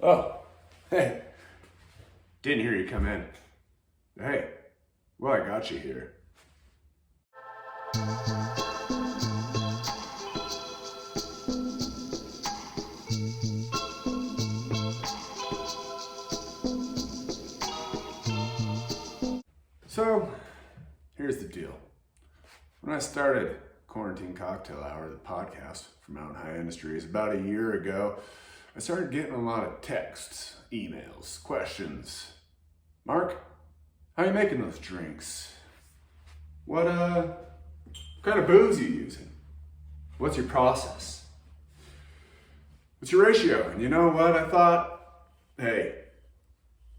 Oh, hey, didn't hear you come in. Hey, well, I got you here. So, here's the deal. When I started Quarantine Cocktail Hour, the podcast from Mountain High Industries, about a year ago, I started getting a lot of texts, emails, questions. Mark, how you making those drinks? What kind of booze you using? What's your process? What's your ratio? And you know what? I thought, hey,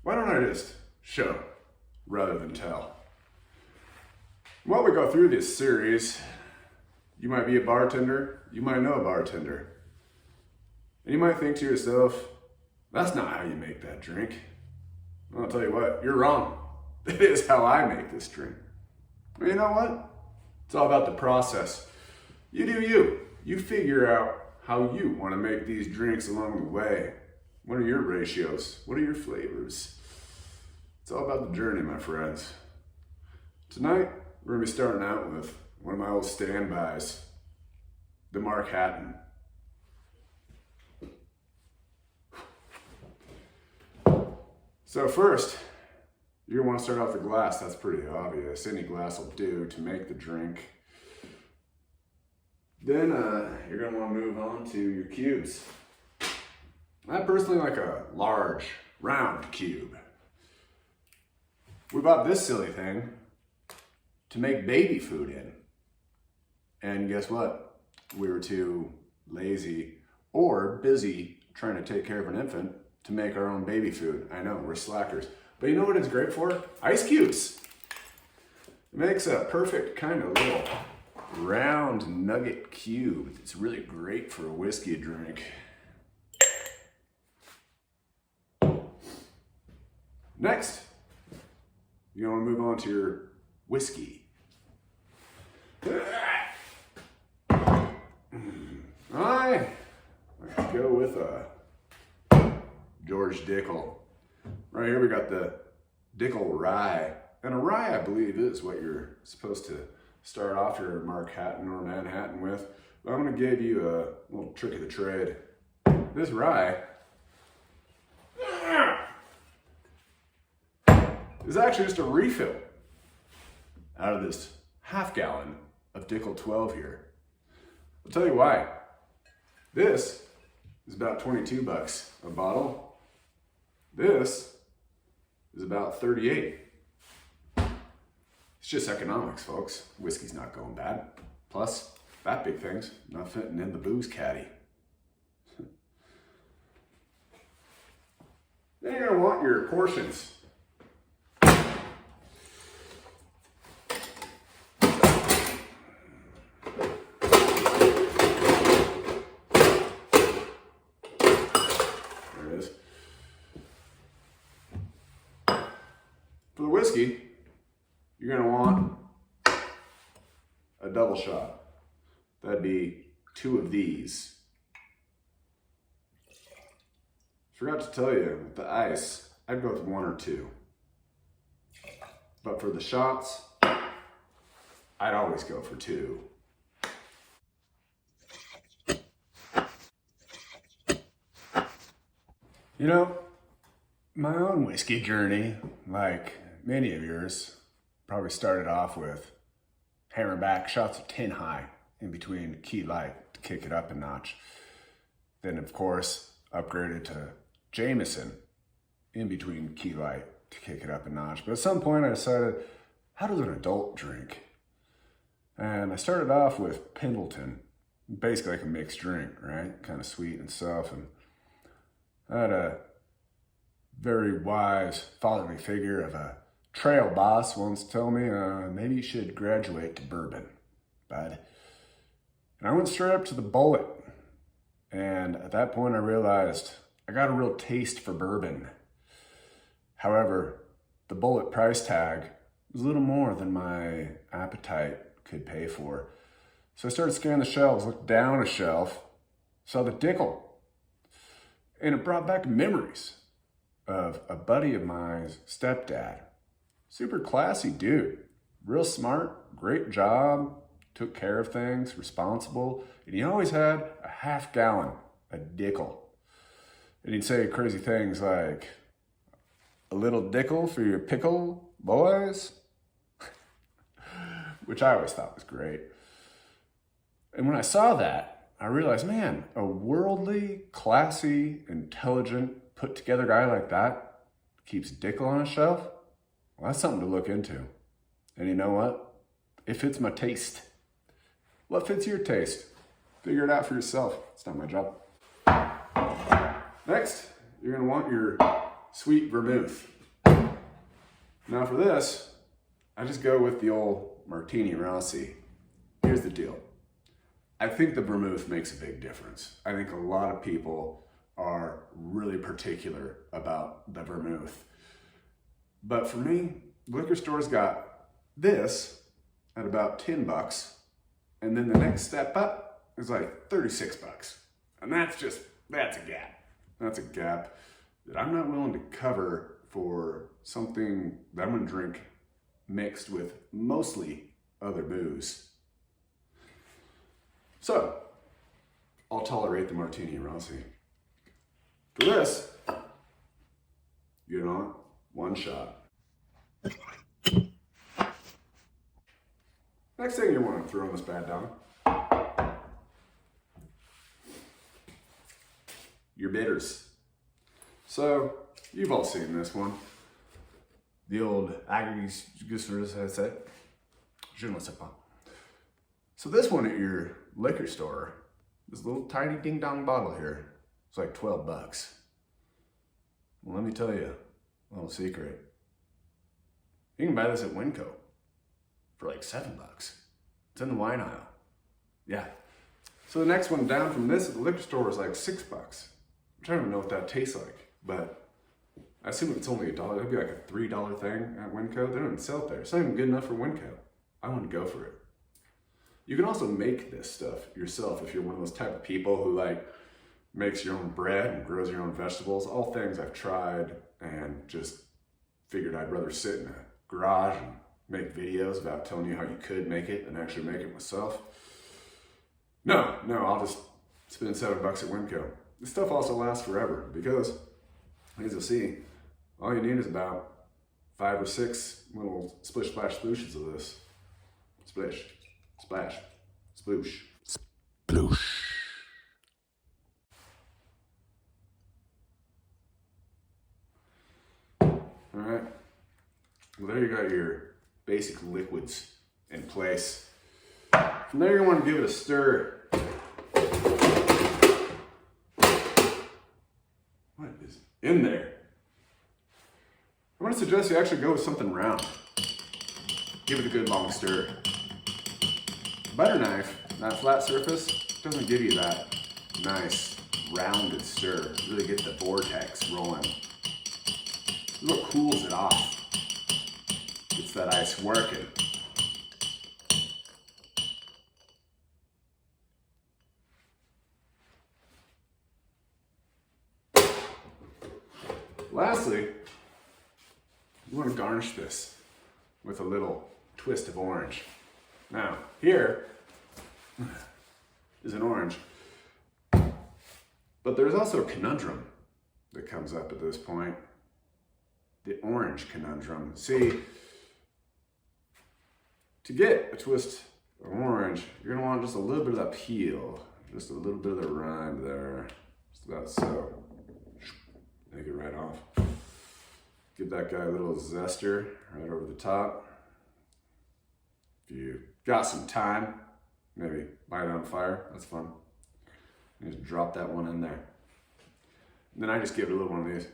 why don't I just show rather than tell? While we go through this series, you might be a bartender, you might know a bartender. And you might think to yourself, that's not how you make that drink. Well, I'll tell you what, you're wrong. It is how I make this drink. But you know what? It's all about the process. You do you. You figure out how you want to make these drinks along the way. What are your ratios? What are your flavors? It's all about the journey, my friends. Tonight, we're going to be starting out with one of my old standbys, the Markhattan. So first, you're gonna want to start off the glass. That's pretty obvious. Any glass will do to make the drink. Then you're gonna want to move on to your cubes. I personally like a large, round cube. We bought this silly thing to make baby food in. And guess what? We were too lazy or busy trying to take care of an infant to make our own baby food. I know, we're slackers. But you know what it's great for? Ice cubes. It makes a perfect kind of little round nugget cube. It's really great for a whiskey drink. Next, you want to move on to your whiskey. I go with a George Dickle. Right here we got the Dickle Rye. And a rye, I believe, is what you're supposed to start off your Markhattan or Manhattan with. But I'm going to give you a little trick of the trade. This rye is actually just a refill out of this half gallon of Dickle 12 here. I'll tell you why. This is about 22 bucks a bottle. This is about 38. It's just economics, folks. Whiskey's not going bad. Plus, that big thing's not fitting in the booze caddy. Then you're gonna want your portions. For the whiskey, you're going to want a double shot. That'd be 2 of these. Forgot to tell you, with the ice, I'd go with 1 or 2. But for the shots, I'd always go for 2. You know, my own whiskey journey, like many of yours, probably started off with hammering back shots of Tin High in between Key Light to kick it up a notch. Then, of course, upgraded to Jameson in between Key Light to kick it up a notch. But at some point I decided, how does an adult drink? And I started off with Pendleton, basically like a mixed drink, right? Kind of sweet and stuff. And I had a very wise fatherly figure of a trail boss once tell me, maybe you should graduate to bourbon, bud. And I went straight up to the Bullet. And at that point I realized I got a real taste for bourbon. However, the Bullet price tag was a little more than my appetite could pay for. So I started scanning the shelves, looked down a shelf, saw the Dickle. And it brought back memories of a buddy of mine's stepdad. Super classy dude, real smart, great job, took care of things, responsible, and he always had a half gallon of Dickle. And he'd say crazy things like, "A little Dickle for your pickle, boys," which I always thought was great. And when I saw that, I realized, man, a worldly, classy, intelligent, put together guy like that keeps Dickle on a shelf? Well, that's something to look into. And you know what? It fits my taste. What fits your taste? Figure it out for yourself. It's not my job. Next, you're gonna want your sweet vermouth. Now for this, I just go with the old Martini Rossi. Here's the deal. I think the vermouth makes a big difference. I think a lot of people are really particular about the vermouth. But for me, liquor stores got this at about $10, and then the next step up is like $36. And that's a gap. That's a gap that I'm not willing to cover for something that I'm gonna drink mixed with mostly other booze. So, I'll tolerate the Martini Rossi. For this, you know, one shot. Next thing you want to throw in this bad down, your bitters. So, you've all seen this one. The old agris, je ne sais pas. So this one at your liquor store, this little tiny ding dong bottle here, it's like $12. Well, let me tell you a little secret. You can buy this at Winco for like $7. It's in the wine aisle. Yeah. So the next one down from this at the liquor store is like $6. Which I don't even know what that tastes like, but I assume it's only $1. It'd be like a $3 thing at Winco. They don't even sell it there. It's not even good enough for Winco. I want to go for it. You can also make this stuff yourself if you're one of those type of people who like makes your own bread and grows your own vegetables. All things I've tried and just figured I'd rather sit in a garage and make videos about telling you how you could make it and actually make it myself. No, I'll just spend $7 at Winco. This stuff also lasts forever because, as you'll see, all you need is about 5 or 6 little splish splash splooshes of this. Splish, splash, sploosh, sploosh. All right. Well, there you got your basic liquids in place. From there, you want to give it a stir. What is in there? I want to suggest you actually go with something round. Give it a good long stir. Butter knife, that flat surface, doesn't give you that nice rounded stir. Really get the vortex rolling. This is what cools it off. It's that ice working. Lastly, you want to garnish this with a little twist of orange. Now, here is an orange, but there's also a conundrum that comes up at this point. The orange conundrum. See, to get a twist of orange, you're gonna want just a little bit of that peel, just a little bit of the rind there, just about so. Take it right off. Give that guy a little zester right over the top. If you got some time, maybe light it on fire, that's fun. And just drop that one in there. And then I just give it a little one of these.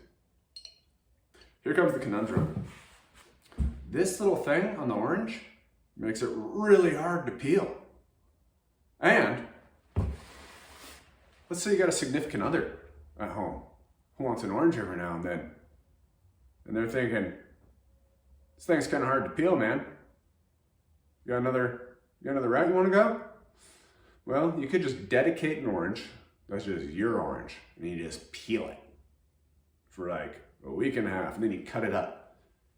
Here comes the conundrum. This little thing on the orange makes it really hard to peel. And let's say you got a significant other at home who wants an orange every now and then. And they're thinking, this thing's kind of hard to peel, man. You got another route you want to go? Well, you could just dedicate an orange That's just your orange. And you just peel it for like a week and a half, and then you cut it up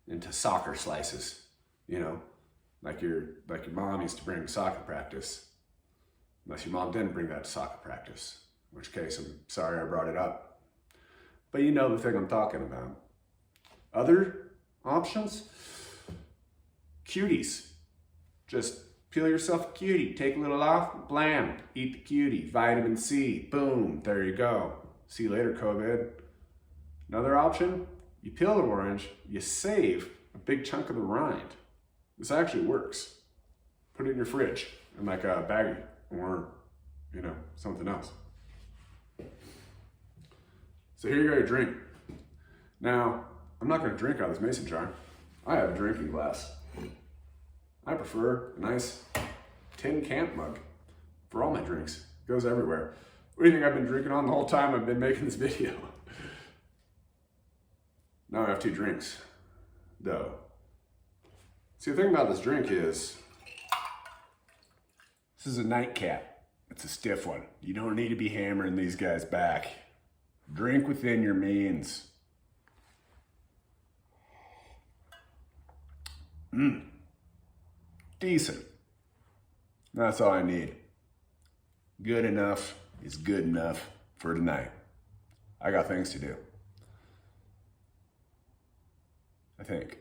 into soccer slices, you know, like your mom used to bring to soccer practice. Unless your mom didn't bring that to soccer practice, in which case I'm sorry I brought it up. But you know the thing I'm talking about. Other options? Cuties. Just peel yourself a cutie, take a little off, blam, eat the cutie, vitamin C, boom, there you go. See you later, COVID. Another option, you peel the orange, you save a big chunk of the rind. This actually works. Put it in your fridge in like a baggie or, you know, something else. So here you got your drink. Now, I'm not gonna drink out of this mason jar. I have a drinking glass. I prefer a nice tin camp mug for all my drinks. It goes everywhere. What do you think I've been drinking on the whole time I've been making this video? Now I have 2 drinks, though. See, the thing about this drink is, this is a nightcap. It's a stiff one. You don't need to be hammering these guys back. Drink within your means. Decent. That's all I need. Good enough is good enough for tonight. I got things to do. I think.